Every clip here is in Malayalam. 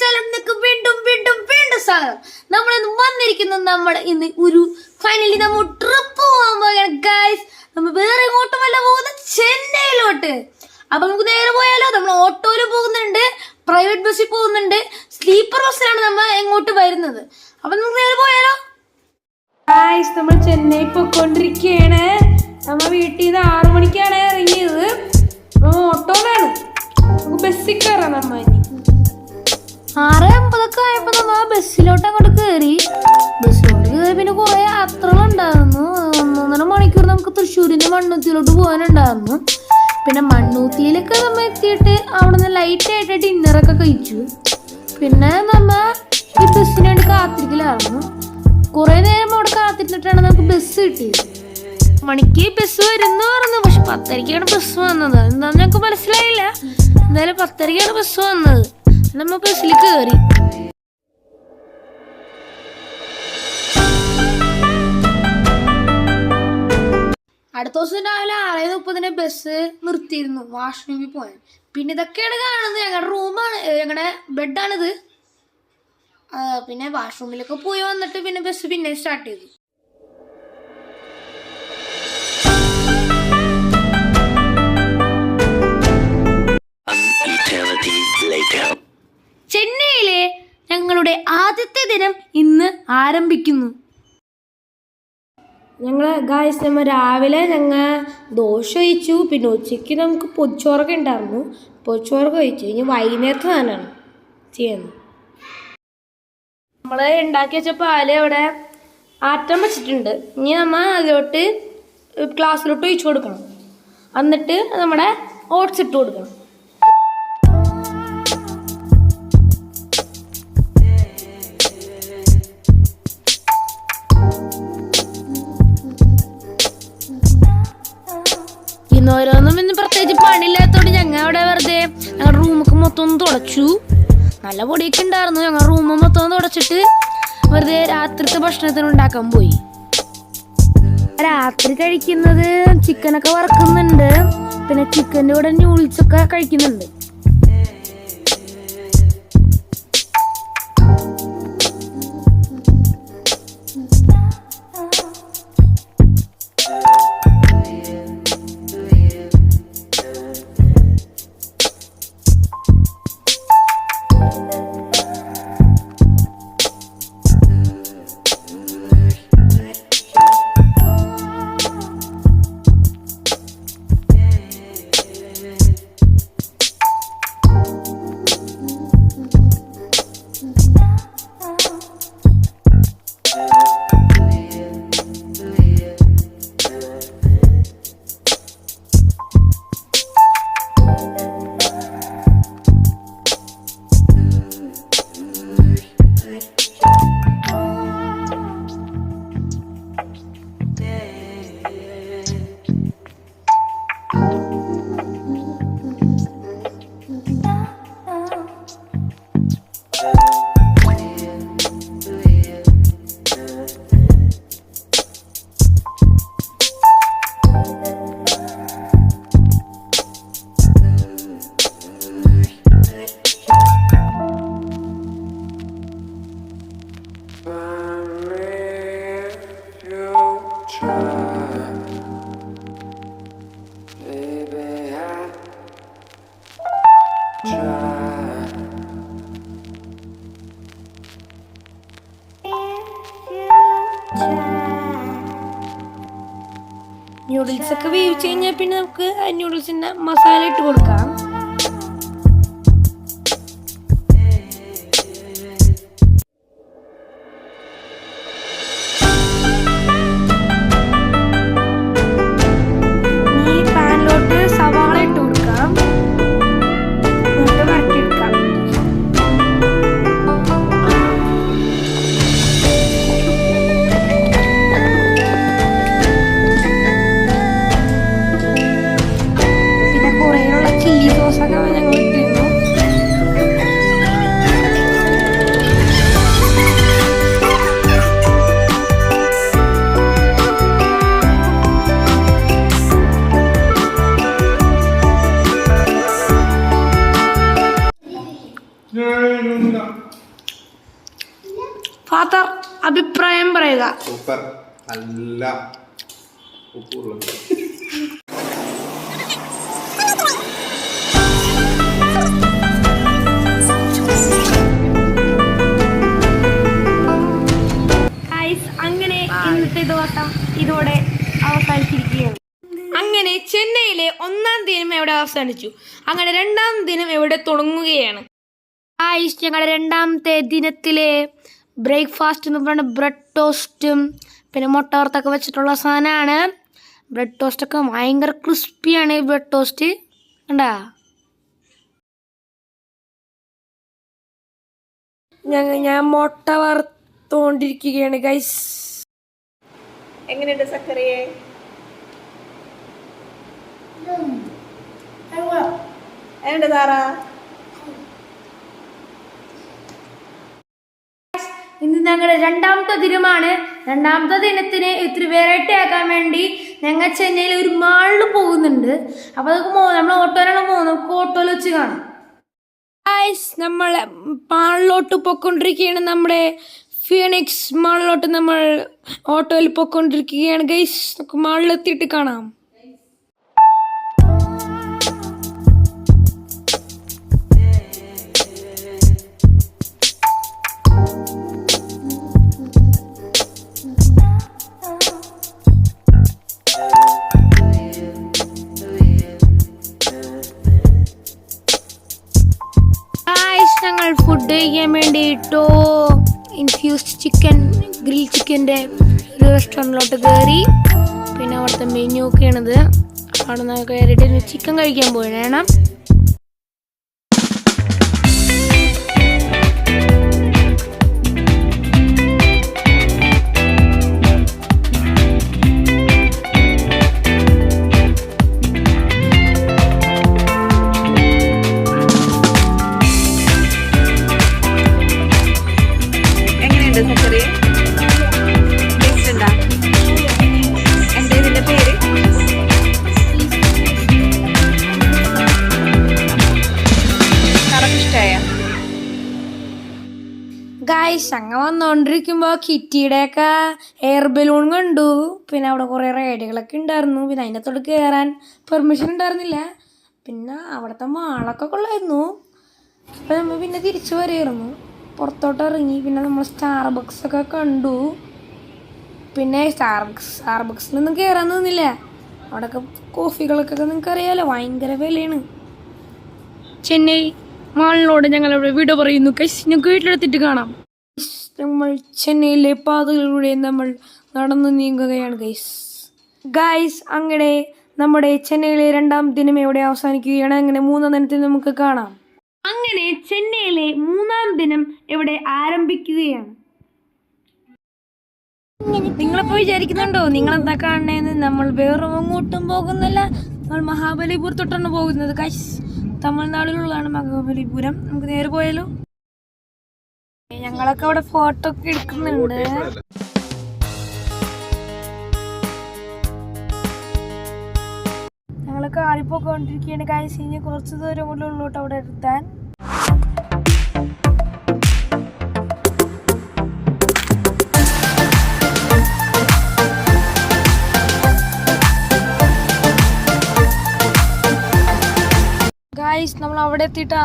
ചാനലിലേക്ക് വീണ്ടും വീണ്ടും വീണ്ടും സ്വാഗതം. നമ്മൾ ഇന്ന് വന്നിരിക്കുന്നത് നമ്മുടെ ഇന്ന് ഒരു ഫൈനലി നമ്മൾ ട്രിപ്പ് പോകാൻ പോവുകയാണ് ഗൈസ്. നമ്മൾ വേറെ എങ്ങോട്ടുമല്ല പോകുന്നത്, ചെന്നൈയിലോട്ട്. അപ്പൊ നമുക്ക് നേരെ പോയാലോ. നമ്മൾ ഓട്ടോയിൽ പോകുന്നുണ്ട്, പ്രൈവറ്റ് ബസ്സിൽ പോകുന്നുണ്ട്, സ്ലീപ്പർ ബസ്സിലാണ് നമ്മൾ എങ്ങോട്ട് വരുന്നത്. അപ്പൊ നമുക്ക് നേരെ പോയാലോ ഗൈസ്. നമ്മൾ ചെന്നൈ പോയിക്കൊണ്ടിരിക്കുകയാണ്. നമ്മ വീട്ടിൽ നിന്ന് 6 മണിക്കാണ് ഇറങ്ങിയത്. ഓട്ടോയിലാണ്, നമുക്ക് ബസ്സിൽ കയറാം. നമ്മ 6:50 ആയപ്പോ നമ്മ ബസ്സിലോട്ട് അങ്ങോട്ട് കയറി. ബസ്സിലോട്ട് കയറി പിന്നെ കുറെ യാത്രകളുണ്ടായിരുന്നു. 1.5 മണിക്കൂർ നമുക്ക് തൃശ്ശൂരിന്റെ മണ്ണൂത്തിയിലോട്ട് പോകാനുണ്ടായിരുന്നു. പിന്നെ മണ്ണൂത്തിയിലൊക്കെ നമ്മ എത്തിയിട്ട് അവിടെ നിന്ന് ലൈറ്റ് ആയിട്ട് ഡിന്നറൊക്കെ കഴിച്ചു. പിന്നെ നമ്മ ഈ ബസ്സിന് വേണ്ടി കാത്തിരിക്കലായിരുന്നു. കുറെ നേരം അവിടെ കാത്തിരുന്നിട്ടാണ് നമുക്ക് ബസ് കിട്ടിയത്. മണിക്ക് ബസ് വരുന്ന പറഞ്ഞു, പക്ഷെ 10:30ക്കാണ് ബസ് വന്നത്. എന്താന്ന് ഞങ്ങൾക്ക് മനസ്സിലായില്ല. എന്തായാലും 10:30ക്കാണ് ബസ് വന്നത്. നമ്മ ബസ്സിൽ കയറി. അടുത്ത ദിവസം രാവിലെ 6:30 ബസ് നിർത്തിയിരുന്നു വാഷ്റൂമിൽ പോയാൽ. പിന്നെ ഇതൊക്കെയാണ് കാണുന്നത്. ഞങ്ങളുടെ റൂമാണ്, ഞങ്ങളുടെ ബെഡാണിത്. പിന്നെ വാഷ്റൂമിലൊക്കെ പോയി വന്നിട്ട് പിന്നെ ബസ് പിന്നെ സ്റ്റാർട്ട് ചെയ്തു. ചെന്നൈയിലെ ഞങ്ങളുടെ ആദ്യത്തെ ദിനം ഇന്ന് ആരംഭിക്കുന്നു. നമ്മ രാവിലെ ദോശ കഴിച്ചു. പിന്നെ ഉച്ചയ്ക്ക് നമുക്ക് പൊതിച്ചോറൊക്കെ ഉണ്ടായിരുന്നു. പൊതിച്ചോറൊക്കെ കഴിച്ചു. ഇനി വൈകുന്നേരത്തെ സാധനമാണ് ചെയ്യുന്നത്. നമ്മൾ ഉണ്ടാക്കി വെച്ച പാല് അവിടെ ആറ്റം വെച്ചിട്ടുണ്ട്. ഇനി നമ്മൾ അതിലോട്ട് ഗ്ലാസ്സിലോട്ട് ഒഴിച്ചു കൊടുക്കണം. എന്നിട്ട് നമ്മുടെ ഓട്സ് ഇട്ട് കൊടുക്കണം. ഓരോന്നും ഇന്ന് പ്രത്യേകിച്ച് പണിയില്ലാത്തതുകൊണ്ട് ഞങ്ങൾ അവിടെ വെറുതെ ഞങ്ങളുടെ റൂമൊക്കെ മൊത്തം തുടച്ചു. നല്ല പൊടിയൊക്കെ ഉണ്ടായിരുന്നു. ഞങ്ങൾ റൂമ് മൊത്തം തുടച്ചിട്ട് വെറുതെ രാത്രിത്തെ ഭക്ഷണത്തിന് ഉണ്ടാക്കാൻ പോയി. രാത്രി കഴിക്കുന്നത് ചിക്കനൊക്കെ വറക്കുന്നുണ്ട്. പിന്നെ ചിക്കൻ്റെ കൂടെ നൂഡിൽസ് ഒക്കെ കഴിക്കുന്നുണ്ട്. നൂഡിൽസ് ഒക്കെ വേവിച്ച് കഴിഞ്ഞാൽ പിന്നെ നമുക്ക് ആ നൂഡിൽസിന്റെ മസാല ഇട്ട് കൊടുക്കാം. ഈ പാനിലോട്ട് സവാള ഇട്ട് കൊടുക്കാം. എന്നിട്ട് വരട്ടിയെടുക്കാം. ചില്ലി ഫാദർ അഭിപ്രായം പറയുക. സൂപ്പർ, നല്ല ഉപ്പുള്ളത്. അങ്ങനെ ഇന്നത്തെ ദിവസം ഇതോടെ അവസാനിച്ചിരിക്കുകയാണ്. അങ്ങനെ ചെന്നൈയിലെ 1-ാം ദിനം എവിടെ അവസാനിച്ചു. അങ്ങനെ 2-ാം ദിനം എവിടെ തുടങ്ങുകയാണ്. ഞങ്ങളുടെ 2-ാമത്തെ ദിനത്തിലെ ബ്രേക്ക്ഫാസ്റ്റ് എന്ന് പറയുന്നത് ബ്രെഡ് ടോസ്റ്റും പിന്നെ മുട്ട വറുത്തൊക്കെ വെച്ചിട്ടുള്ള സാധനമാണ്. ബ്രെഡ് ടോസ്റ്റൊക്കെ ഭയങ്കര ക്രിസ്പിയാണ്. ഈ ബ്രെഡ് ടോസ്റ്റ് കണ്ടാ. ഞാൻ മുട്ട വറുത്തോണ്ടിരിക്കുകയാണ് ഗൈസ്. എങ്ങനെയുണ്ട് സക്കറിയെ? എങ്ങനെയുണ്ട് താറാ? ഇന്ന് ഞങ്ങളുടെ 2-ാമത്തെ ദിനമാണ്. 2-ാമത്തെ ദിനത്തിന് ഇത്തിരി വെറൈറ്റി ആക്കാൻ വേണ്ടി ഞങ്ങൾ ചെന്നൈയിൽ ഒരു മാളിൽ പോകുന്നുണ്ട്. അപ്പോൾ അതൊക്കെ നമ്മൾ ഓട്ടോയിലാണ് പോകുന്നത്. നമുക്ക് ഓട്ടോയിൽ വെച്ച് കാണാം. നമ്മൾ മാളിലോട്ട് പോയിക്കൊണ്ടിരിക്കുകയാണ്. നമ്മുടെ ഫീനിക്സ് മാളിലോട്ട് നമ്മൾ ഓട്ടോയിൽ പോയിക്കൊണ്ടിരിക്കുകയാണ് ഗൈസ്. നമുക്ക് മാളിലെത്തിയിട്ട് കാണാം. ഞങ്ങൾ ഫുഡ് കഴിക്കാൻ വേണ്ടിയിട്ടോ ഇൻഫ്യൂസ്ഡ് ചിക്കൻ ഗ്രിൽ ചിക്കൻ്റെ ഒരു റെസ്റ്റോറൻറ്റിലോട്ട് കയറി. പിന്നെ അവിടുത്തെ മെനു ഒക്കെയാണിത്. അവിടെ നിന്ന് കയറിയിട്ട് ചിക്കൻ കഴിക്കാൻ പോയാണ്. ഗായ്സ് അങ്ങ് വന്നുകൊണ്ടിരിക്കുമ്പോൾ കിറ്റിയുടെയൊക്കെ എയർ ബലൂൺ കണ്ടു. പിന്നെ അവിടെ കുറേ റൈഡുകളൊക്കെ ഉണ്ടായിരുന്നു. പിന്നെ അതിൻ്റെ അകത്തോട്ട് കയറാൻ പെർമിഷൻ ഉണ്ടായിരുന്നില്ല. പിന്നെ അവിടുത്തെ മാളൊക്കെ കൊള്ളായിരുന്നു. അപ്പോൾ നമ്മൾ പിന്നെ തിരിച്ചു വരെയായിരുന്നു. പുറത്തോട്ട് ഇറങ്ങി. പിന്നെ നമ്മൾ സ്റ്റാർബക്സൊക്കെ കണ്ടു. പിന്നെ സ്റ്റാർബക്സിലൊന്നും കയറാൻ നിന്നില്ല. അവിടെയൊക്കെ കോഫികളൊക്കെ നിങ്ങൾക്ക് അറിയാമല്ലോ, ഭയങ്കര വിലയാണ്. ചെന്നൈ മാളിനോട് ഞങ്ങളിവിടെ വീഡിയോ പറയുന്നു. ഞങ്ങൾക്ക് വീട്ടിലെടുത്തിട്ട് കാണാം. നമ്മൾ ചെന്നൈയിലെ പാതകളിലൂടെ നമ്മൾ നടന്നു നീങ്ങുകയാണ് ഗൈസ്. അങ്ങനെ നമ്മുടെ ചെന്നൈയിലെ 2-ാം ദിനം എവിടെ അവസാനിക്കുകയാണ്. അങ്ങനെ 3-ാം ദിനത്തിൽ നമുക്ക് കാണാം. അങ്ങനെ ചെന്നൈയിലെ 3-ാം ദിനം എവിടെ ആരംഭിക്കുകയാണ്. നിങ്ങളിപ്പോൾ വിചാരിക്കുന്നുണ്ടോ നിങ്ങളെന്താ കാണണേന്ന്? നമ്മൾ വേറെ അങ്ങോട്ടും പോകുന്നില്ല. നമ്മൾ മഹാബലിപുരത്തോട്ടാണ് പോകുന്നത് ഗൈസ്. തമിഴ്നാട്ടിലുള്ളതാണ് മഹാബലിപുരം. നമുക്ക് നേരെ പോയാലോ. ഞങ്ങളൊക്കെ അവിടെ ഫോട്ടോ ഒക്കെ എടുക്കുന്നുണ്ട്. ഞങ്ങളൊക്കെ ആടിപ്പോയിക്കൊണ്ടിരിക്കുകയാണ് ഗൈസ്. ഇനി കുറച്ച് ദൂരം കൂടെ ഉള്ളോട്ട് അവിടെ എത്താൻ. ഗൈസ് നമ്മൾ അവിടെ എത്തിയിട്ട്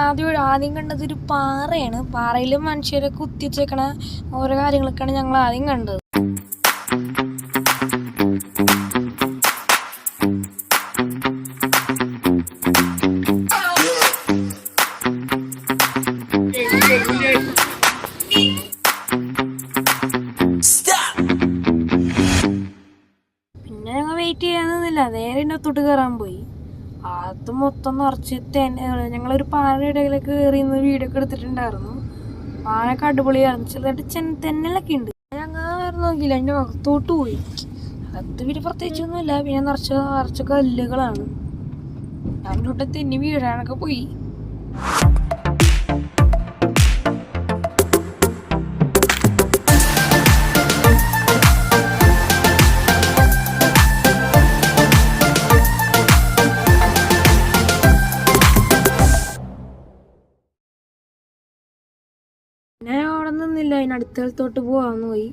ആദ്യം കണ്ടത് ഒരു പാറയാണ്. പാറയിൽ മനുഷ്യരെ കുത്തിച്ചേക്കണ ഓരോ കാര്യങ്ങളൊക്കെയാണ് ഞങ്ങൾ ആദ്യം കണ്ടത്. പിന്നെ ഞങ്ങൾ വെയിറ്റ് ചെയ്യാനൊന്നുമില്ല, നേരെ ഇതിനകത്തോട്ട് കയറാൻ പോയി. അത് മൊത്തം നിറച്ച് ഞങ്ങളൊരു പാറയുടെ ഇടയിലേക്ക് കയറി നിന്ന് വീഡിയോ ഒക്കെ എടുത്തിട്ടുണ്ടായിരുന്നു. പാറയൊക്കെ അടിപൊളിയായിരുന്നു. ചെറുതായിട്ട് തെന്നലൊക്കെ ഉണ്ട്. ഞങ്ങൾ നോക്കിയില്ല, അതിൻ്റെ അകത്തോട്ട് പോയി. അകത്ത് വീട് പ്രത്യേകിച്ചൊന്നുമില്ല. പിന്നെ നിറച്ച കല്ലുകളാണ്. ഞങ്ങളുടെ തെന്നി വീഴാനൊക്കെ പോയി. ഞാൻ അവിടെ നിന്നില്ല, അതിനടുത്ത സ്ഥലത്തോട്ട് പോവാന്ന് പോയി.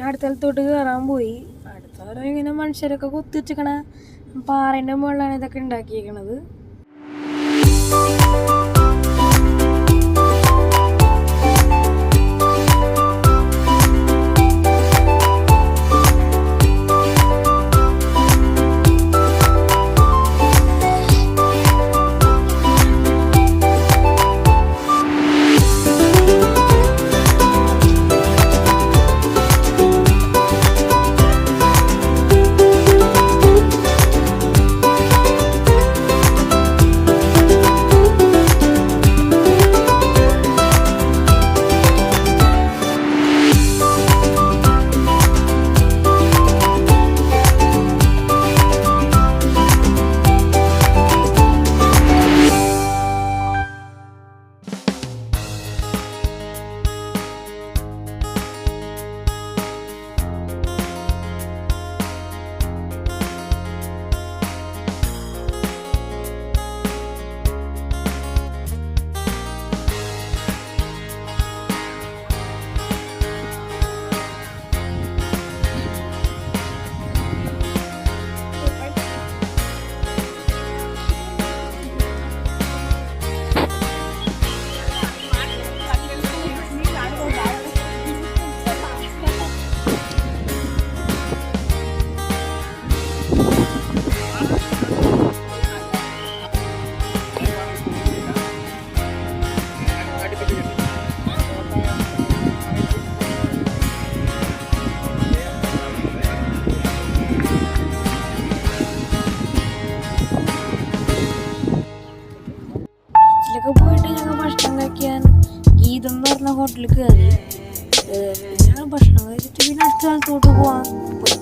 അടുത്ത സ്ഥലത്തോട്ട് കയറാൻ പോയി. അടുത്തോരോ ഇങ്ങനെ മനുഷ്യരൊക്കെ കുത്തി വെച്ചിക്കണ പാറേൻ്റെ മുകളിലാണ് ഇതൊക്കെ ഉണ്ടാക്കിയേക്കണത്. പോയിട്ട് ഞങ്ങൾ ഭക്ഷണം കഴിക്കാൻ ഗീതം എന്ന് പറഞ്ഞ ഹോട്ടലിൽ കയറി. ഞങ്ങൾ ഭക്ഷണം കഴിച്ചിട്ട് പിന്നെ അടുത്ത സ്ഥലത്തോട്ട് പോവാൻ പോയി.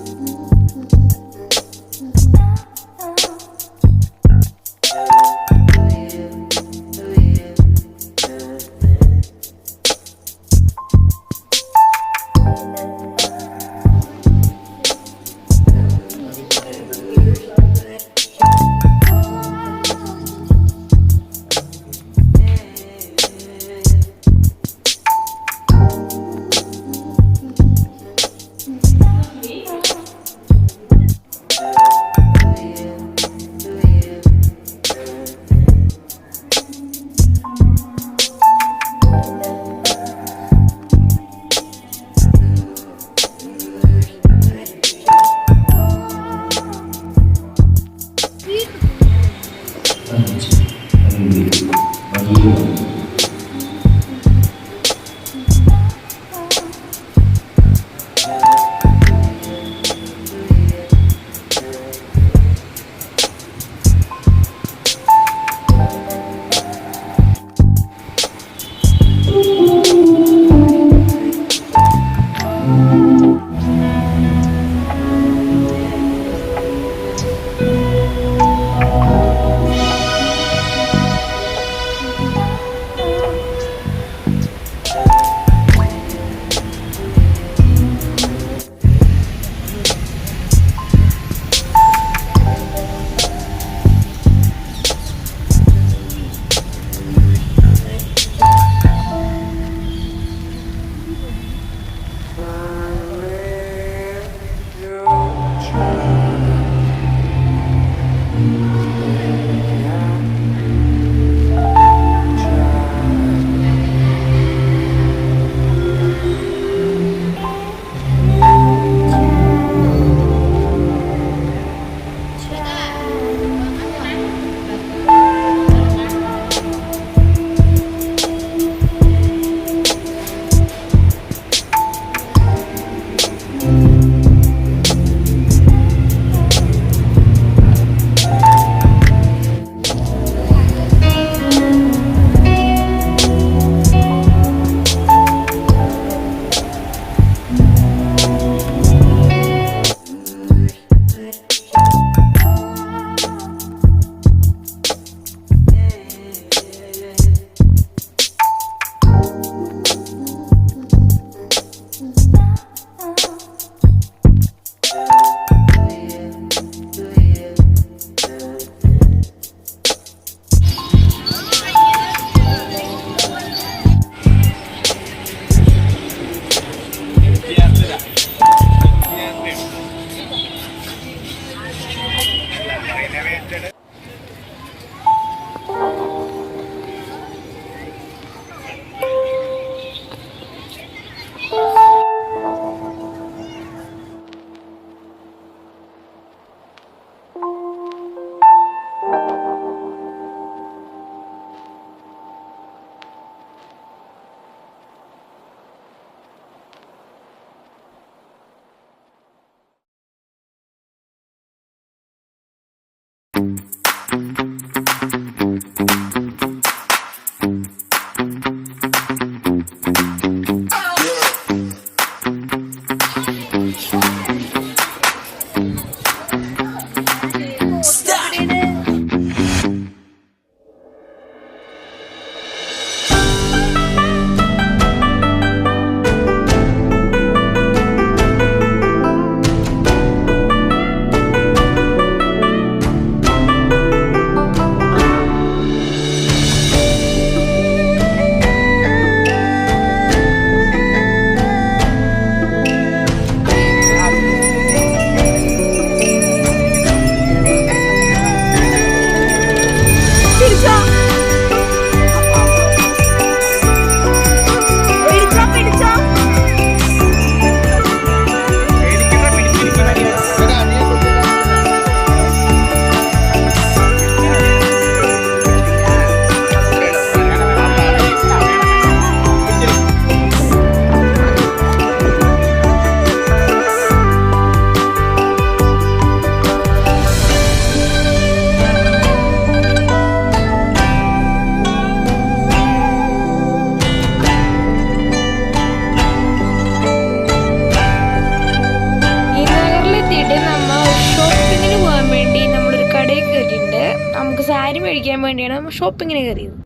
സാരി മേടിക്കാൻ വേണ്ടിയാണ് നമ്മൾ ഷോപ്പിങ്ങിന് കയറിയത്.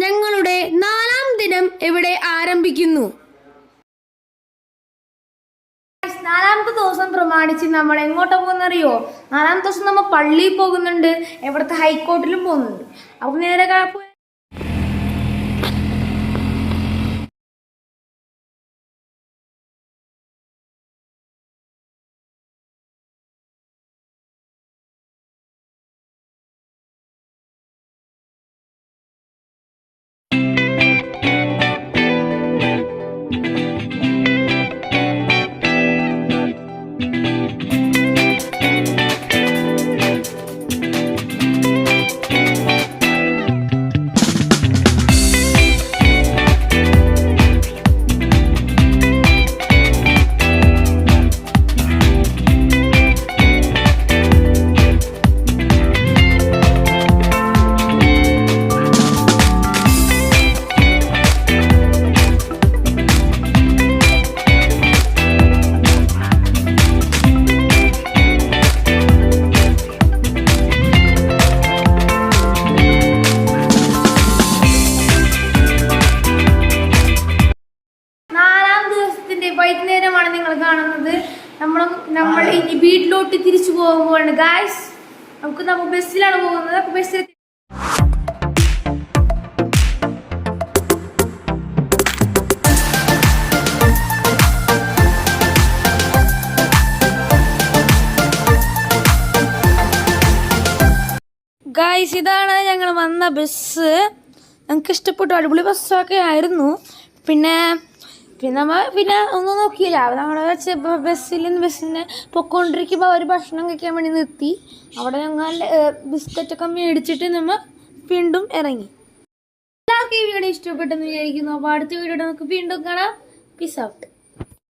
ഞങ്ങളുടെ 4ാം ദിനം ഇവിടെ ആരംഭിക്കുന്നു. 4ാമത്തെ ദിവസം പ്രമാണിച്ച് നമ്മൾ എങ്ങോട്ടാ പോകുന്നറിയോ? 4ാമത്തെ ദിവസം നമ്മൾ പള്ളിയിൽ പോകുന്നുണ്ട്, എവിടുത്തെ ഹൈക്കോർട്ടിലും പോകുന്നുണ്ട്. അപ്പൊ നേരെ വൈകുന്നേരമാണ് നിങ്ങൾ കാണുന്നത്. നമ്മൾ ഇനി വീട്ടിലോട്ട് തിരിച്ചു പോകുമ്പോഴാണ് ഗായ്സ്. നമ്മൾ ബസ്സിലാണ് പോകുന്നത്. അപ്പൊ ബസ്സിൽ ഗായ്സ് ഇതാണ് ഞങ്ങൾ വന്ന ബസ്. ഞങ്ങൾക്ക് ഇഷ്ടപ്പെട്ടു, അടിപൊളി ബസ്സൊക്കെ ആയിരുന്നു. പിന്നെ ഒന്നും നോക്കിയില്ല. നമ്മുടെ ബസ്സിനെ പൊക്കോണ്ടിരിക്കുമ്പോൾ അവർ ഭക്ഷണം കഴിക്കാൻ വേണ്ടി നിർത്തി. അവിടെ ഞങ്ങൾ ബിസ്ക്കറ്റൊക്കെ മേടിച്ചിട്ട് നമ്മൾ വീണ്ടും ഇറങ്ങി. എല്ലാവർക്കും ഈ വീഡിയോ ഇഷ്ടപ്പെട്ടെന്ന് വിചാരിക്കുന്നു. അപ്പോൾ അടുത്ത വീഡിയോ നമുക്ക് വീണ്ടും കാണാം. Peace out.